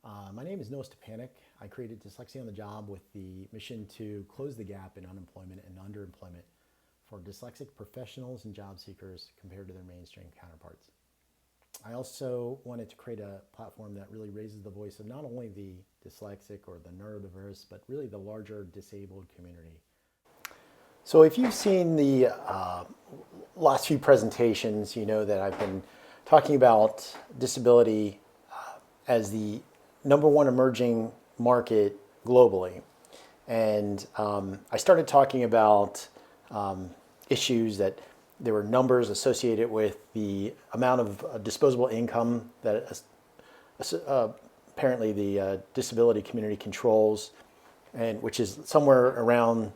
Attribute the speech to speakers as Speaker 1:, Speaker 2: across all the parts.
Speaker 1: My name is Noah Stepanek. I created Dyslexia on the Job with the mission to close the gap in unemployment and underemployment for dyslexic professionals and job seekers compared to their mainstream counterparts. I also wanted to create a platform that really raises the voice of not only the dyslexic or the neurodiverse, but really the larger disabled community. So if you've seen the last few presentations, you know that I've been talking about disability as the number one emerging market globally. And I started talking about issues that there were numbers associated with the amount of disposable income that apparently the disability community controls, and which is somewhere around,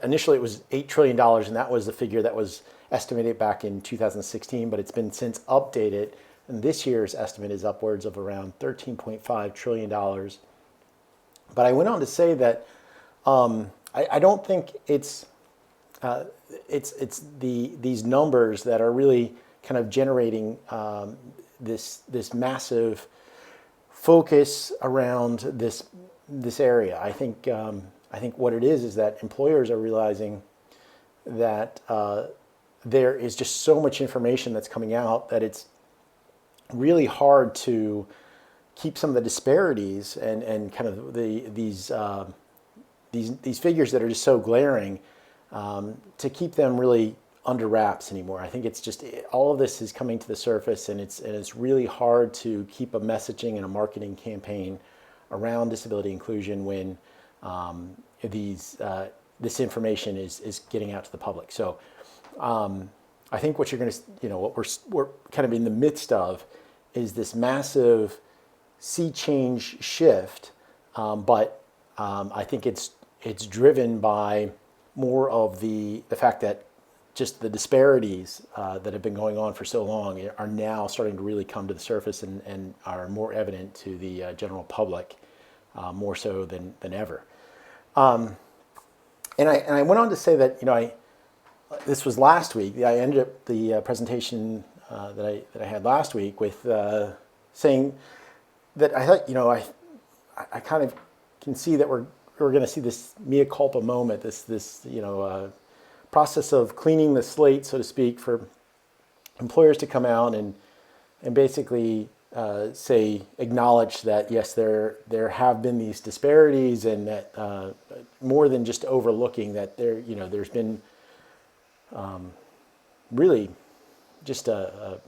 Speaker 1: initially it was $8 trillion, and that was the figure that was estimated back in 2016, but it's been since updated. And this year's estimate is upwards of around $13.5 trillion. But I went on to say that I don't think it's these numbers that are really kind of generating this massive focus around this area. I think what it is that employers are realizing that there is just so much information that's coming out that it's really hard to keep some of the disparities and kind of these figures that are just so glaring, to keep them really under wraps anymore. I think it's just all of this is coming to the surface, and it's really hard to keep a messaging and a marketing campaign around disability inclusion when this information is getting out to the public. So I think what you're going to, what we're kind of in the midst of is this massive sea change shift, but I think it's driven by more of the fact that just the disparities that have been going on for so long are now starting to really come to the surface and are more evident to the general public, more so than ever. And I went on to say that this was last week. I ended up the presentation that I had last week with saying that I thought I kind of can see that we're going to see this mea culpa moment, this process of cleaning the slate, so to speak, for employers to come out and basically acknowledge that yes, there have been these disparities, and that more than just overlooking that there's been really just a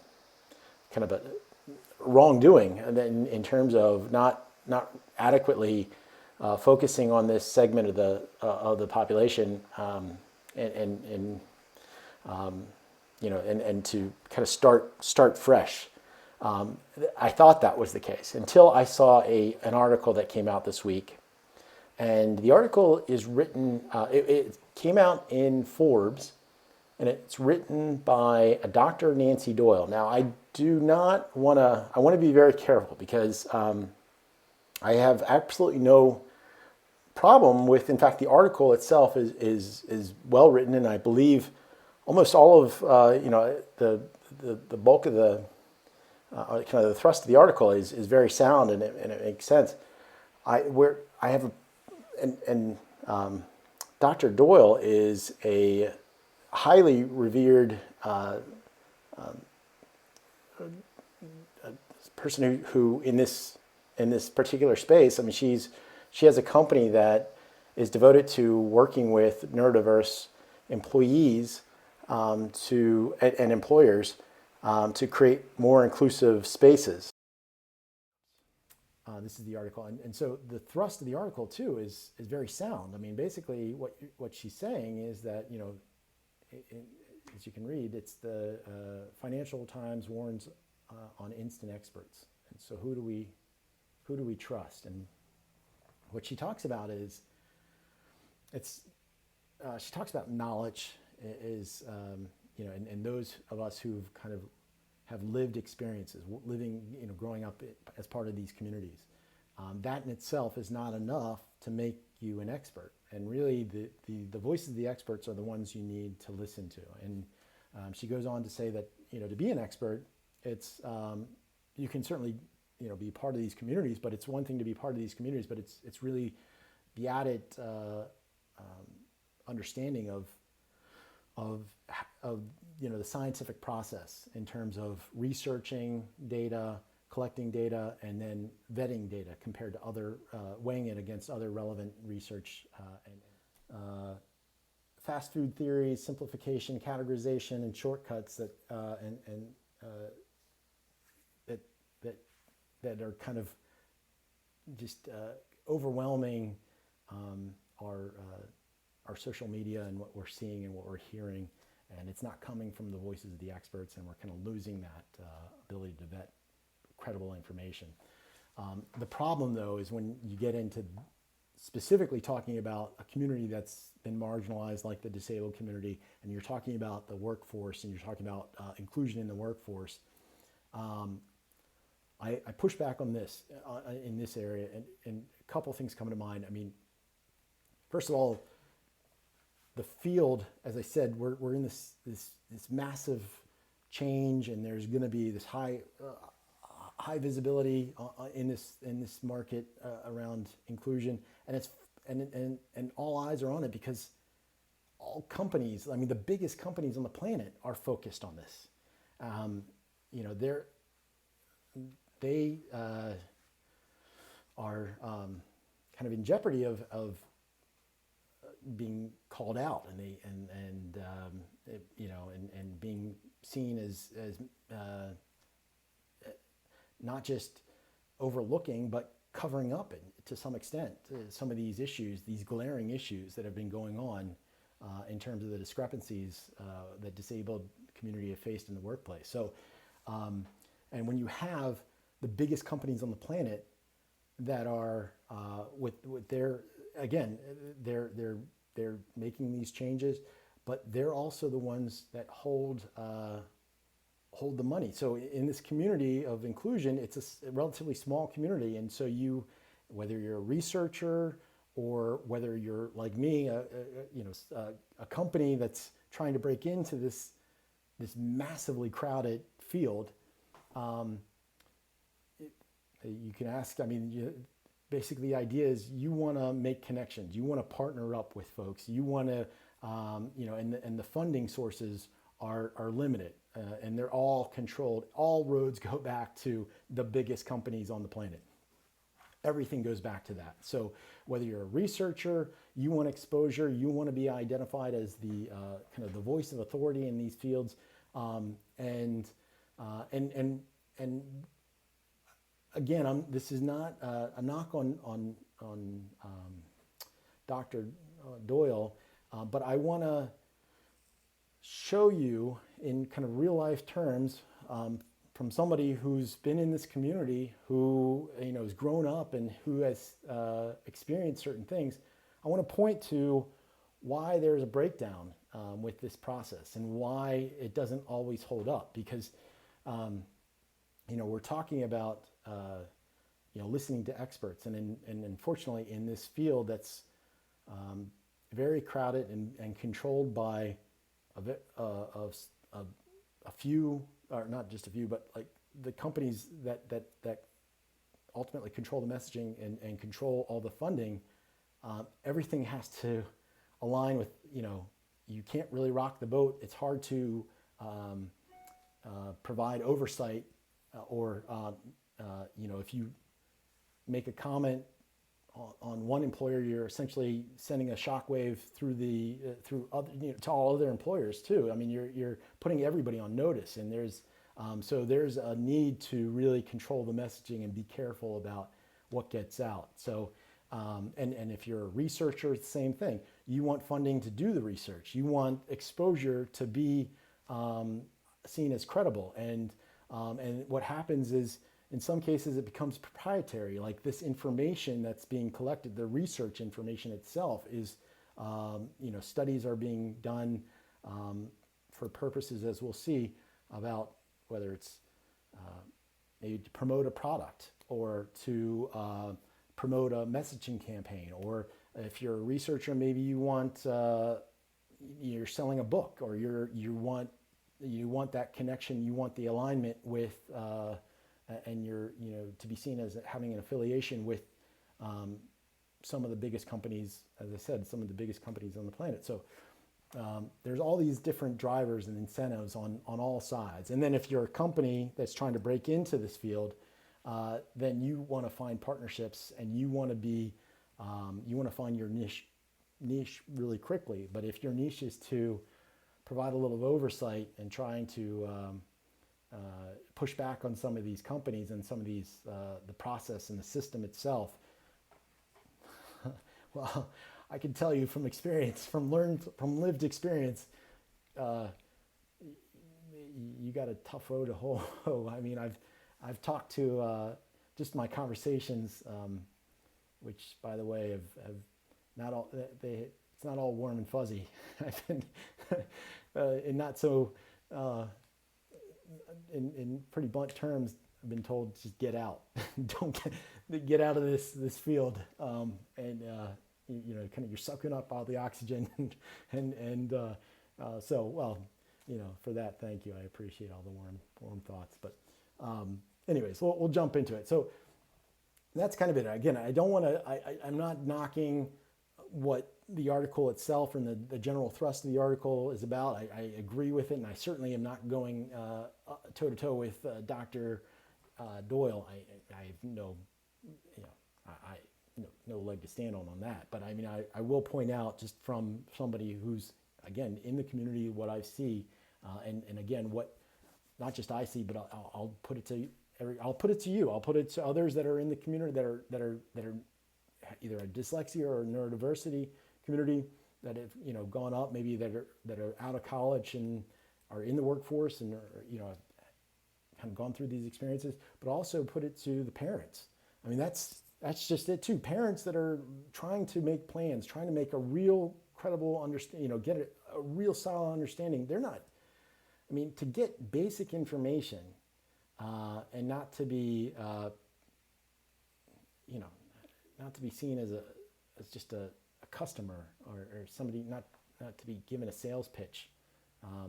Speaker 1: kind of a wrongdoing in terms of not adequately focusing on this segment of the population, and to kind of start fresh. I thought that was the case until I saw an article that came out this week, and the article is written. It came out in Forbes, and it's written by a Dr. Nancy Doyle. Now, I want to be very careful because I have absolutely no problem with, in fact, the article itself is well written, and I believe almost all of the bulk of the kind of the thrust of the article is very sound, and it makes sense. Dr. Doyle is a highly revered person who in this particular space. I mean, she has a company that is devoted to working with neurodiverse employees and employers to create more inclusive spaces. This is the article, and so the thrust of the article too is very sound. I mean, basically, what she's saying is that as you can read, it's the Financial Times warns on instant experts, and so who do we trust? And what she talks about is she talks about knowledge is and those of us who've kind of have lived experiences, growing up as part of these communities. That in itself is not enough to make you an expert. And really, the voices of the experts are the ones you need to listen to. And she goes on to say that to be an expert, it's you can certainly be part of these communities, but it's one thing to be part of these communities, but it's really the added understanding of the scientific process in terms of researching data, collecting data, and then vetting data compared to other, weighing it against other relevant research, and fast food theories, simplification, categorization, and shortcuts that that are kind of just overwhelming our social media and what we're seeing and what we're hearing, and it's not coming from the voices of the experts, and we're kind of losing that ability to vet credible information. The problem, though, is when you get into specifically talking about a community that's been marginalized, like the disabled community, and you're talking about the workforce, and you're talking about inclusion in the workforce. I push back on this in this area, and a couple things come to mind. I mean, first of all, the field, as I said, we're in this massive change, and there's going to be this high visibility in this market around inclusion, and all eyes are on it because all companies, I mean, the biggest companies on the planet are focused on this. They are kind of in jeopardy of being called out, and being seen as not just overlooking, but covering up to some extent some of these issues, these glaring issues that have been going on in terms of the discrepancies that disabled community have faced in the workplace. So, and when you have the biggest companies on the planet that are with their, again, they're making these changes, but they're also the ones that hold the money. So in this community of inclusion, it's a relatively small community, and so whether you're a researcher or whether you're like me, a company that's trying to break into this massively crowded field. You can ask, I mean, basically the idea is you want to make connections, you want to partner up with folks, you want to, and the funding sources are limited, and they're all controlled. All roads go back to the biggest companies on the planet. Everything goes back to that. So whether you're a researcher, you want exposure, you want to be identified as the kind of the voice of authority in these fields, and again, this is not a knock on Dr. Doyle, but I want to show you in kind of real life terms from somebody who's been in this community, who has grown up and who has experienced certain things. I want to point to why there's a breakdown with this process and why it doesn't always hold up, because we're talking about listening to experts, and unfortunately in this field that's very crowded and controlled by a few, or not just a few, but like the companies that ultimately control the messaging and control all the funding. Everything has to align with, you can't really rock the boat. It's hard to provide oversight, or if you make a comment on one employer, you're essentially sending a shockwave through other, to all other employers too. I mean, you're putting everybody on notice, and there's a need to really control the messaging and be careful about what gets out. So, and if you're a researcher, it's the same thing. You want funding to do the research. You want exposure to be seen as credible, and what happens is, in some cases, it becomes proprietary. Like this information that's being collected, the research information itself is, studies are being done for purposes, as we'll see, about whether it's maybe to promote a product or to promote a messaging campaign, or if you're a researcher, maybe you want you're selling a book, or you want that connection, you want the alignment with and you're, to be seen as having an affiliation with some of the biggest companies, as I said, some of the biggest companies on the planet. So there's all these different drivers and incentives on all sides. And then if you're a company that's trying to break into this field, then you want to find partnerships, and you want to find your niche really quickly. But if your niche is to provide a little oversight and trying to push back on some of these companies and some of these the process and the system itself, well, I can tell you from experience, from lived experience, you got a tough road to hoe. I mean, I've talked to just my conversations, which, by the way, have not all it's not all warm and fuzzy. I've been in not so in pretty blunt terms, I've been told just get out, don't get out of this field, and kind of you're sucking up all the oxygen, and so, well, for that, thank you. I appreciate all the warm thoughts. But anyways, we'll jump into it. So that's kind of it. Again, I don't want to. I'm not knocking what the article itself and the general thrust of the article is about. I agree with it, and I certainly am not going toe to toe with Dr. Doyle. I have no leg to stand on that. But I mean, I will point out, just from somebody who's, again, in the community, what I see, and again, what not just I see, but I'll put it to I'll put it to you. I'll put it to others that are in the community that are either a dyslexia or neurodiversity community that have gone up, maybe that are out of college and are in the workforce and are, kind of gone through these experiences, but also put it to the parents. I mean, that's just it too. Parents that are trying to make plans, trying to make a real credible understanding, get a real solid understanding. They're not. I mean, to get basic information and not to be, not to be seen as just a customer or somebody, not to be given a sales pitch,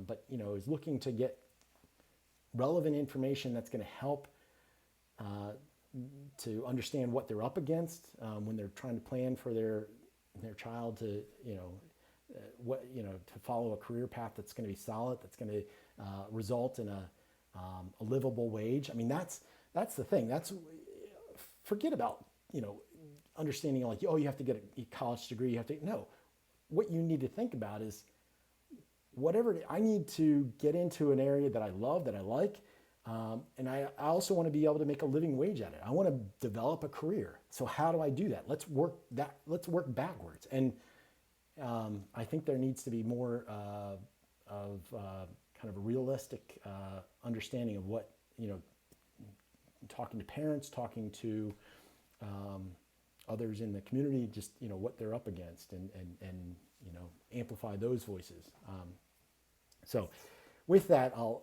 Speaker 1: but is looking to get relevant information that's going to help to understand what they're up against when they're trying to plan for their child to to follow a career path that's going to be solid, that's going to result in a livable wage. I mean, that's the thing. Forget about understanding like, oh, you have to get a college degree. No. What you need to think about is whatever I need to get into an area that I love, that I like, and I also want to be able to make a living wage at it. I want to develop a career. So how do I do that? Let's work backwards. And I think there needs to be more of kind of a realistic understanding of what, talking to parents, talking to others in the community, just, what they're up against, and amplify those voices. So with that, I'll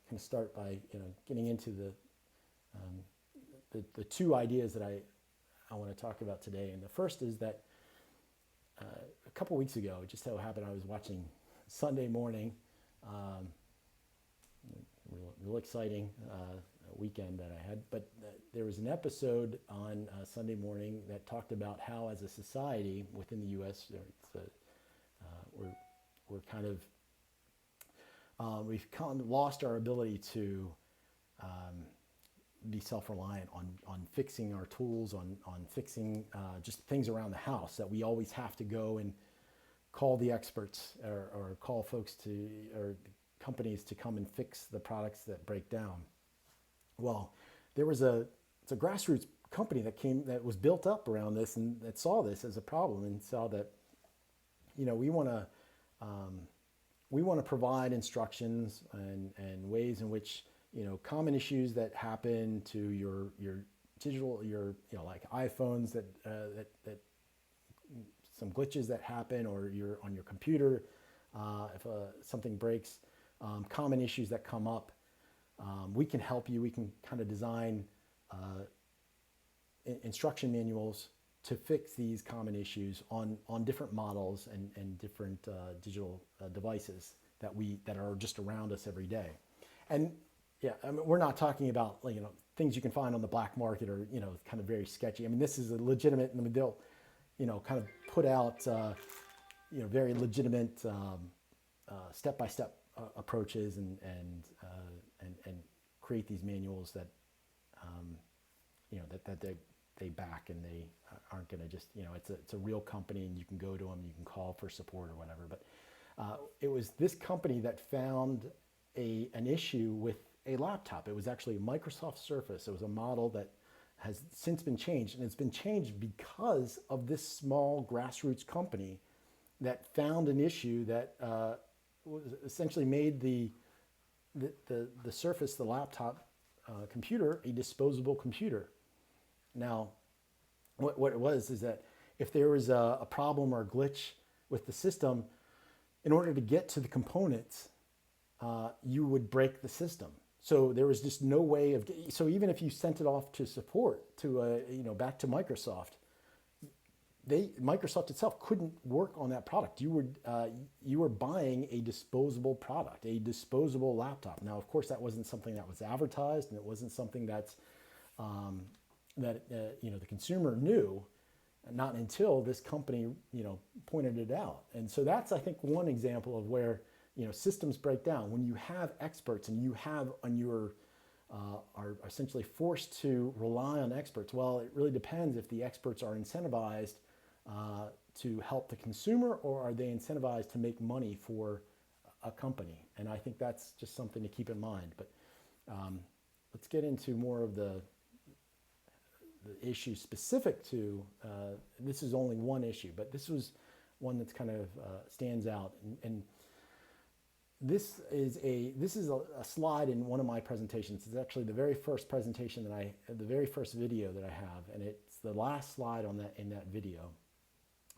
Speaker 1: kind of start by, getting into the two ideas that I want to talk about today. And the first is that a couple weeks ago, it just so happened I was watching Sunday Morning, real exciting weekend that I had, but there was an episode on Sunday Morning that talked about how, as a society within the U.S., we're kind of we've kind of lost our ability to be self-reliant on fixing our tools, on fixing just things around the house, that we always have to go and call the experts or call folks or companies to come and fix the products that break down. Well, it's a grassroots company that was built up around this and that saw this as a problem and saw that, we want to provide instructions and ways in which, common issues that happen to your digital, like iPhones that some glitches that happen, or on your computer, if something breaks, common issues that come up. We can help you. We can kind of design instruction manuals to fix these common issues on different models and different digital devices that are just around us every day. And yeah, I mean, we're not talking about things you can find on the black market are, kind of very sketchy. I mean, this is a legitimate, I mean, they'll, kind of put out, very legitimate step-by-step approaches and create these manuals that, that they back, and they aren't going to just, it's a real company, and you can go to them, you can call for support or whatever. But it was this company that found an issue with a laptop. It was actually a Microsoft Surface. It was a model that has since been changed, and it's been changed because of this small grassroots company that found an issue that was essentially made the Surface, the laptop computer, a disposable computer. Now, what it was is that if there was a problem or a glitch with the system, in order to get to the components, you would break the system. So there was just no way of. So even if you sent it off to support, to back to Microsoft, Microsoft itself couldn't work on that product. You were buying a disposable product, a disposable laptop. Now, of course, that wasn't something that was advertised, and it wasn't something that's the consumer knew, not until this company pointed it out. And so that's, I think, one example of where systems break down when you have experts, and you have are essentially forced to rely on experts. Well, it really depends if the experts are incentivized to help the consumer, or are they incentivized to make money for a company? And I think that's just something to keep in mind. But let's get into more of the issue specific to, this is only one issue, but this was one that's kind of stands out. And this is a slide in one of my presentations. It's actually the very first presentation the very first video that I have, and it's the last slide in that video.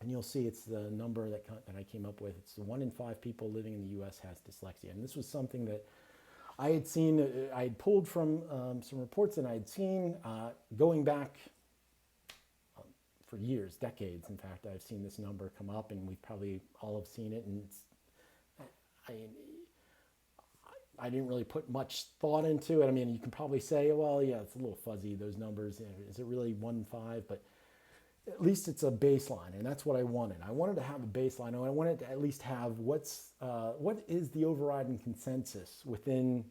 Speaker 1: And you'll see it's the number that I came up with. It's 1 in 5 people living in the U.S. has dyslexia. And this was something that I had seen, I had pulled from some reports that I had seen going back for years, decades. In fact, I've seen this number come up, and we've probably all have seen it. And I didn't really put much thought into it. I mean, you can probably say, well, yeah, it's a little fuzzy, those numbers. Is it really 1 in 5? But at least it's a baseline, and that's what I wanted. I wanted to have a baseline. I wanted to at least have what is the overriding consensus within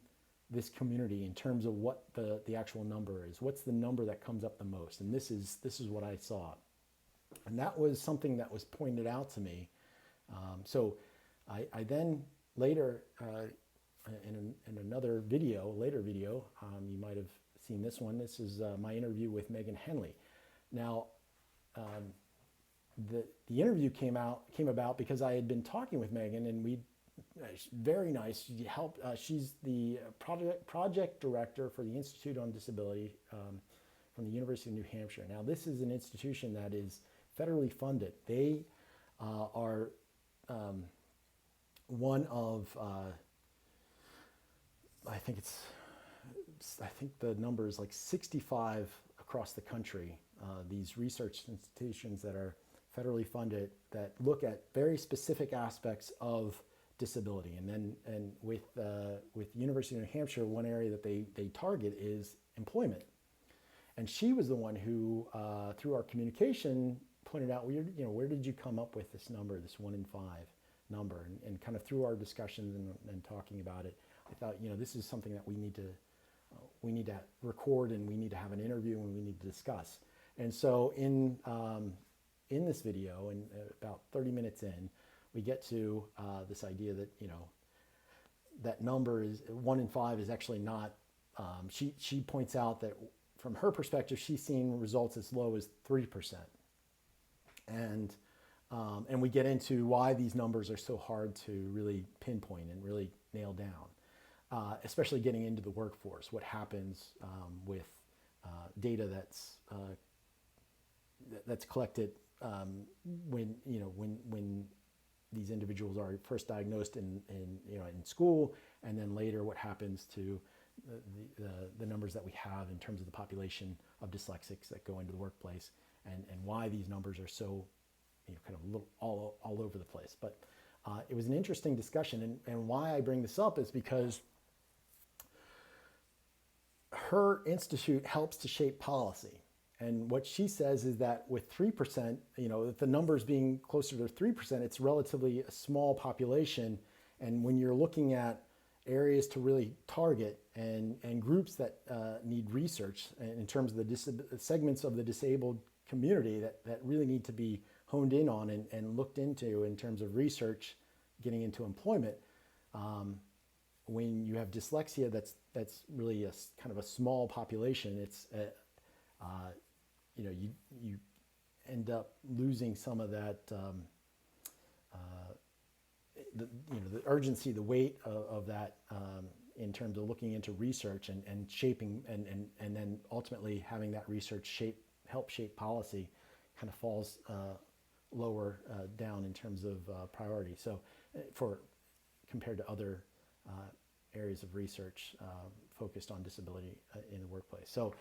Speaker 1: this community in terms of what the actual number is. What's the number that comes up the most? And this is what I saw, and that was something that was pointed out to me. So I then later in another video, later video, you might have seen this one. This is my interview with Megan Henley. Now. The interview came about because I had been talking with Megan, and very nice. She helped. She's the project director for the Institute on Disability from the University of New Hampshire. Now, this is an institution that is federally funded. They are one of I think the number is like 65 across the country. These research institutions that are federally funded that look at very specific aspects of disability. And with University of New Hampshire, one area that they target is employment. And she was the one who, through our communication, pointed out, where did you come up with this number, this 1 in 5 number? And kind of through our discussions and talking about it, I thought, this is something that we need to record, and we need to have an interview, and we need to discuss. And so in this video, and about 30 minutes in, we get to this idea that that number is 1 in 5 is actually not. She points out that from her perspective, she's seen results as low as 3%, and we get into why these numbers are so hard to really pinpoint and really nail down. Especially getting into the workforce, what happens with data that's collected when these individuals are first diagnosed in school, and then later what happens to the numbers that we have in terms of the population of dyslexics that go into the workplace, and why these numbers are so kind of all over the place. But it was an interesting discussion, and why I bring this up is because her institute helps to shape policy. And what she says is that with 3%, if the numbers being closer to 3%, it's relatively a small population. And when you're looking at areas to really target and groups that need research in terms of the segments of the disabled community that really need to be honed in on and looked into in terms of research, getting into employment, when you have dyslexia, that's really a kind of a small population. It's you end up losing some of that the urgency, the weight of that in terms of looking into research and shaping and then ultimately having that research help shape policy kind of falls lower down in terms of priority. So for compared to other areas of research focused on disability in the workplace. So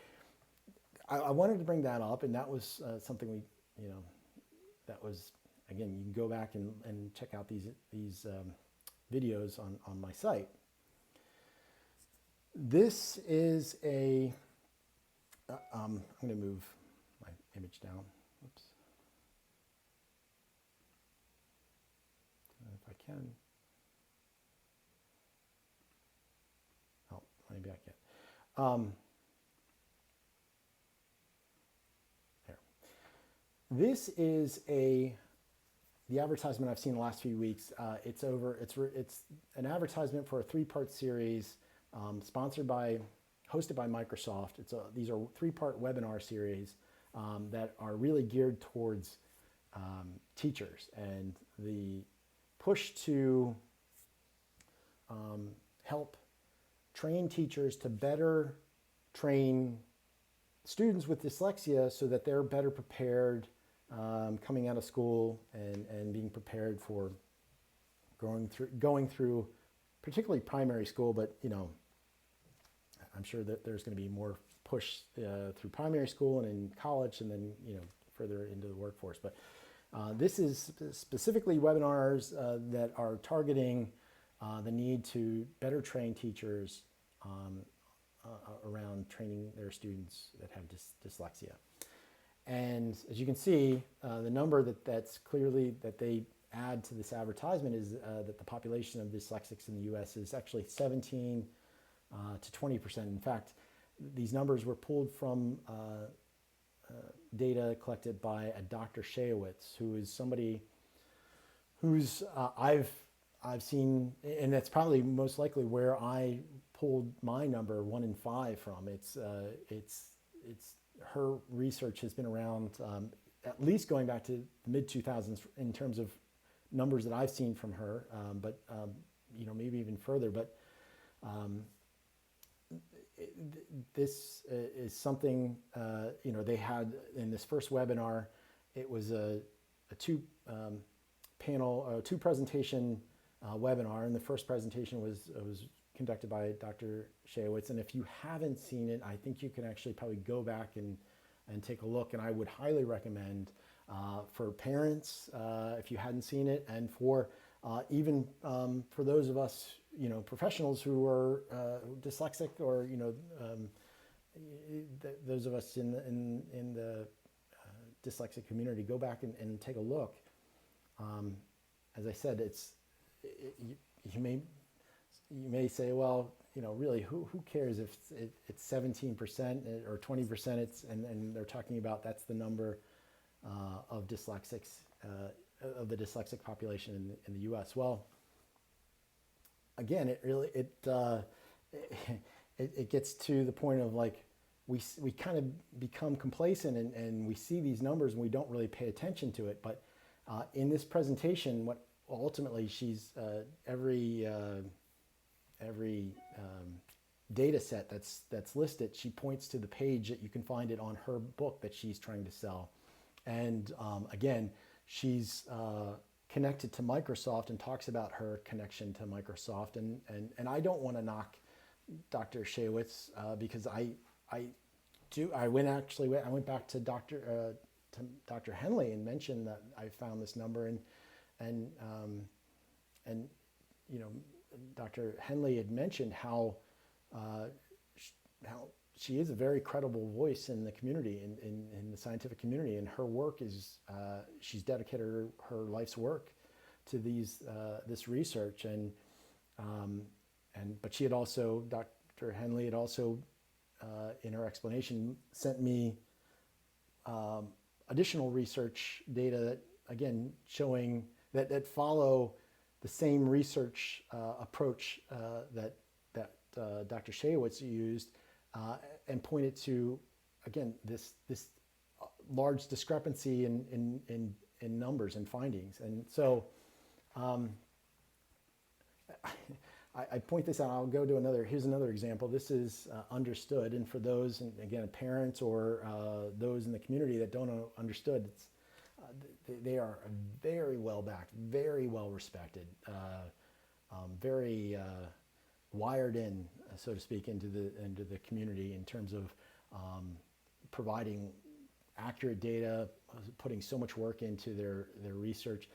Speaker 1: I wanted to bring that up, and that was something that was, again, you can go back and check out these videos on my site. This is I'm going to move my image down. Oops. If I can. Oh, maybe I can't. There. This is the advertisement I've seen the last few weeks. It's an advertisement for a 3-part series hosted by Microsoft. These are 3-part webinar series that are really geared towards teachers and the push to help train teachers to better train students with dyslexia so that they're better prepared coming out of school and being prepared for going through particularly primary school, but I'm sure that there's going to be more push through primary school and in college and then further into the workforce. But this is specifically webinars that are targeting the need to better train teachers around training their students that have dyslexia. And as you can see, the number that's clearly that they add to this advertisement is that the population of dyslexics in the U.S. is actually 17 to 20%. In fact, these numbers were pulled from data collected by a Dr. Shayowitz, who is somebody who's I've seen, and that's probably most likely where I pulled my number 1 in 5 from. It's her research has been around at least going back to the mid 2000s in terms of numbers that I've seen from her, but maybe even further. But this is something they had in this first webinar. It was a two presentation webinar, and the first presentation was conducted by Dr. Shayowitz. And if you haven't seen it, I think you can actually probably go back and take a look. And I would highly recommend for parents, if you hadn't seen it, and for even for those of us, professionals who are dyslexic, or those of us in the dyslexic community, go back and take a look. As I said, you may say, well, really, who cares if it's 17% or 20%? And they're talking about that's the number of dyslexics of the dyslexic population in the U.S. Well, again, it gets to the point of like we kind of become complacent and we see these numbers and we don't really pay attention to it. But in this presentation, what ultimately she's every data set that's listed, she points to the page that you can find it on her book that she's trying to sell. And again, she's connected to Microsoft and talks about her connection to Microsoft. And I don't want to knock Dr. Shayowitz because I went back to Dr. Henley and mentioned that I found this number and Dr. Henley had mentioned how she is a very credible voice in the community, in the scientific community, and her work is, she's dedicated her life's work to this research, but she had also, Dr. Henley had also, in her explanation, sent me additional research data that, again, showing that follow the same research approach that Dr. Shaywitz used, and pointed to, again, this large discrepancy in numbers and findings. And so I point this out. I'll go to another. Here's another example. This is Understood, and for those, and again, parents or those in the community that don't understood, it's, they are very well backed, very well respected, very wired in, so to speak, into the community in terms of providing accurate data, putting so much work into their research.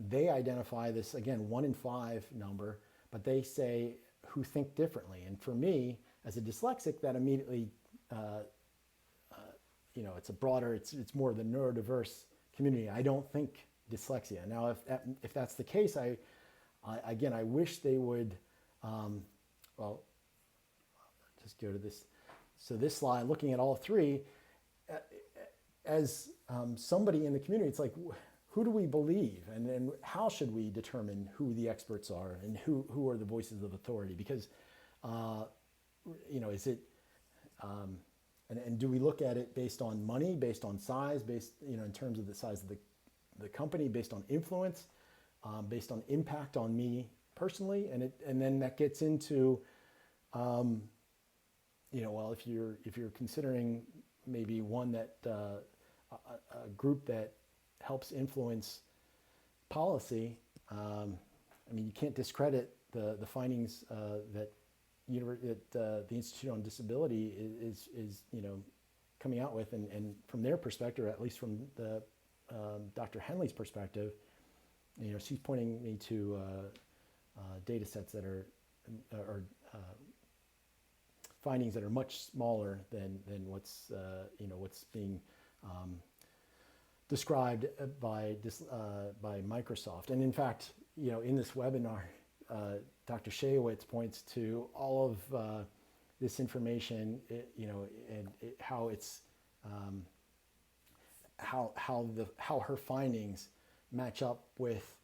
Speaker 1: They identify this, again, 1 in 5 number, but they say who think differently. And for me, as a dyslexic, that immediately, it's a broader, it's more the neurodiverse community. I don't think dyslexia. Now, if that's the case, I wish they would, just go to this. So this slide, looking at all three, as somebody in the community, it's like, who do we believe, and how should we determine who the experts are and who are the voices of authority? Because, is it, and do we look at it based on money, based on size, based, in terms of the size of the company, based on influence, based on impact on me personally, and then that gets into, if you're considering maybe one that a group that helps influence policy. You can't discredit the findings that the Institute on Disability is coming out with, and from their perspective, at least from the Dr. Henley's perspective, she's pointing me to data sets that are findings that are much smaller than what's what's being described by Microsoft. And in fact, in this webinar, Dr. Shaywitz points to all of this information, how it's how her findings match up with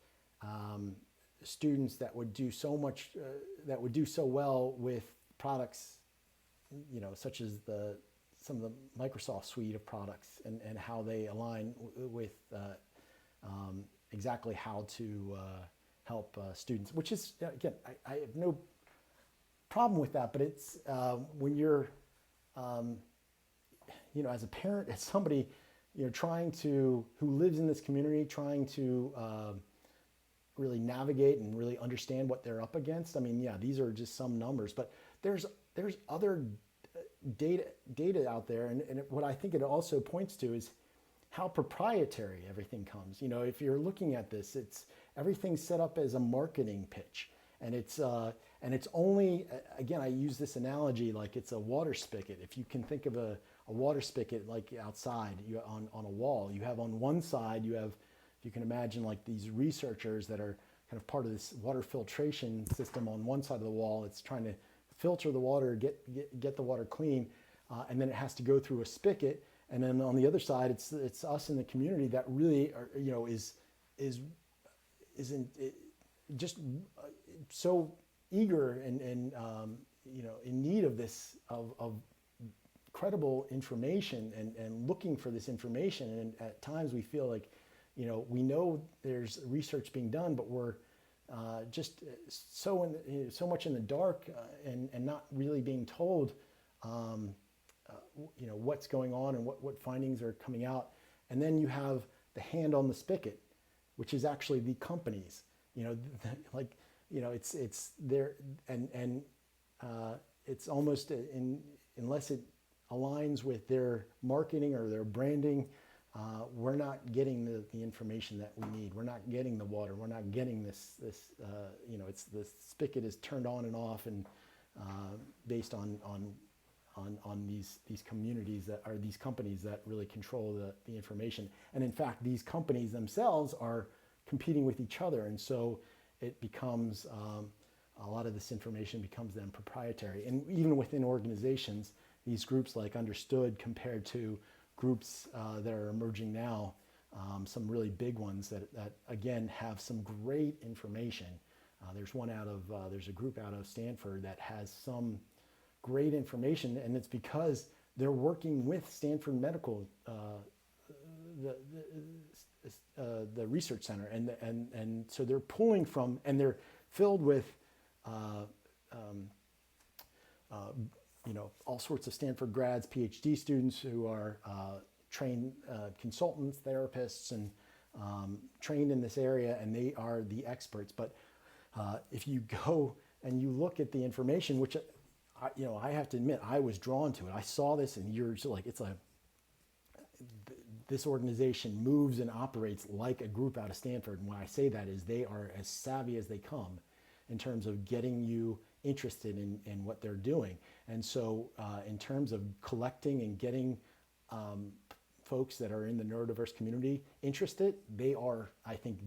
Speaker 1: students that would do so much, that would do so well with products, such as some of the Microsoft suite of products, and how they align with exactly how to help students, which is, again, I have no problem with that, but it's when you're, as a parent, as somebody, who lives in this community, trying to really navigate and really understand what they're up against. These are just some numbers, but there's other data out there, and what I think it also points to is how proprietary everything comes. If you're looking at this, everything's set up as a marketing pitch, and it's only, again, I use this analogy like it's a water spigot. If you can think of a water spigot like outside, on a wall, you have on one side, if you can imagine, like these researchers that are kind of part of this water filtration system on one side of the wall. It's trying to filter the water, get the water clean, and then it has to go through a spigot. And then on the other side, it's us in the community that really are, just so eager and in need of this, of credible information, and looking for this information. And at times we feel like, we know there's research being done, but we're just so much in the dark, and not really being told, what's going on and what findings are coming out. And then you have the hand on the spigot, which is actually the companies. It's there, and it's almost unless it aligns with their marketing or their branding, we're not getting the information that we need. We're not getting the water. We're not getting this. It's the spigot is turned on and off, and based on on these communities that are these companies that really control the information. And in fact, these companies themselves are competing with each other, and so it becomes a lot of this information becomes then proprietary. And even within organizations, these groups like Understood compared to groups that are emerging now, some really big ones that again have some great information. There's a group out of Stanford that has some great information, and it's because they're working with Stanford Medical, the research center, and so they're pulling from, and they're filled with all sorts of Stanford grads, PhD students who are trained consultants, therapists, and trained in this area, and they are the experts. But if you go and you look at the information, which I have to admit, I was drawn to it. I saw this, and you're just like, this organization moves and operates like a group out of Stanford. And when I say that is they are as savvy as they come in terms of getting you interested in what they're doing. And so in terms of collecting and getting folks that are in the neurodiverse community interested, they are, I think,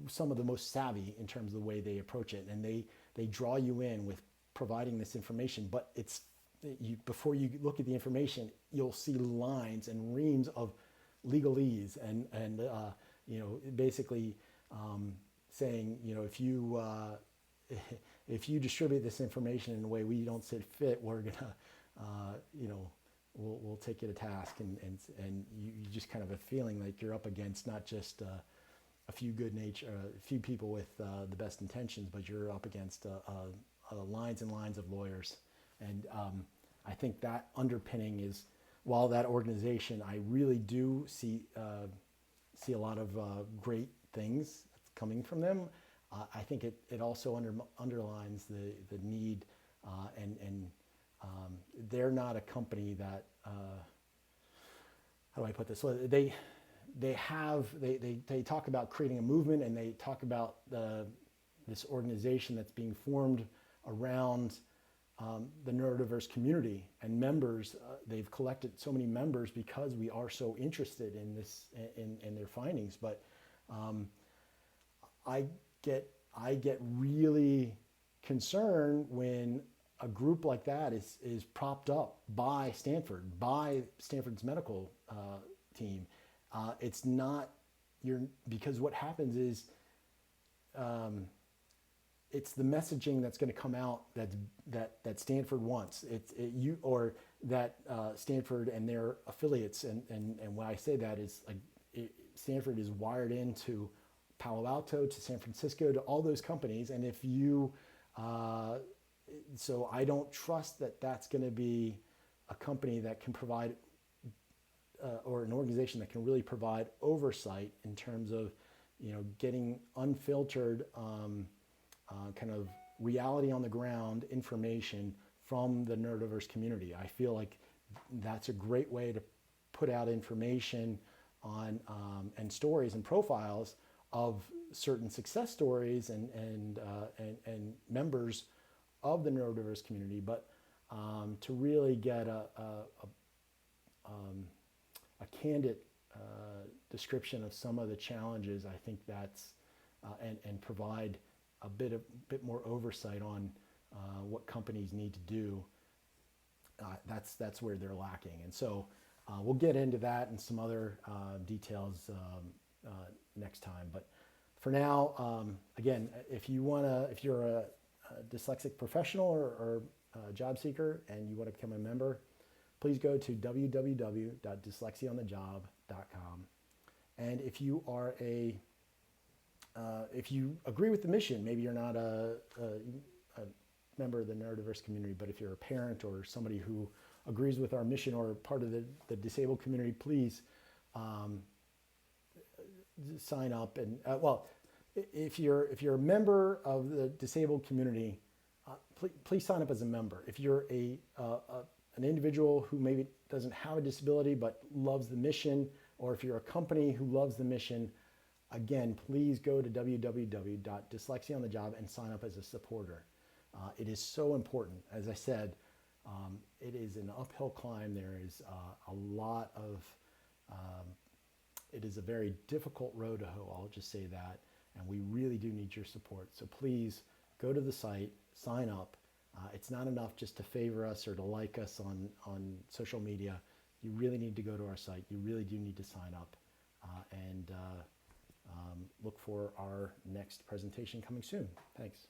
Speaker 1: some of the most savvy in terms of the way they approach it. And they draw you in with providing this information, but before you look at the information, you'll see lines and reams of legalese and basically saying, if you distribute this information in a way we don't see fit, we're gonna we'll take you to task, and you just kind of have a feeling like you're up against not just a few a few people with the best intentions, but you're up against lines and lines of lawyers. And I think that underpinning is, while that organization, I really do see a lot of great things coming from them. I think it also underlines the need, and they're not a company that, how do I put this? Well, they talk about creating a movement, and they talk about this organization that's being formed around the neurodiverse community and members. They've collected so many members because we are so interested in this, in their findings. But I get really concerned when a group like that is propped up by Stanford's medical team. It's not because what happens is it's the messaging that's going to come out that Stanford wants. Or that Stanford and their affiliates, and when I say that is Stanford is wired into Palo Alto, to San Francisco, to all those companies, and if you so I don't trust that that's going to be a company that can provide or an organization that can really provide oversight in terms of getting unfiltered kind of reality on the ground information from the neurodiverse community. I feel like that's a great way to put out information on and stories and profiles of certain success stories and members of the neurodiverse community, but to really get a candid description of some of the challenges, I think that's and provide a bit more oversight on what companies need to do. That's where they're lacking, and so we'll get into that and some other details next time. But for now, again, if you're a dyslexic professional or a job seeker and you want to become a member, please go to www.dyslexiaonthejob.com. And if you are if you agree with the mission, maybe you're not a member of the neurodiverse community, but if you're a parent or somebody who agrees with our mission or part of the disabled community, please sign up. And if you're a member of the disabled community, please sign up as a member. If you're an individual who maybe doesn't have a disability but loves the mission, or if you're a company who loves the mission, again, please go to www.dyslexiaonthejob and sign up as a supporter. It is so important. As I said, It is an uphill climb. There is a lot of, it is a very difficult road to hoe, I'll just say that. And we really do need your support. So please go to the site, sign up. It's not enough just to favor us or to like us on social media. You really need to go to our site. You really do need to sign up and look for our next presentation coming soon. Thanks.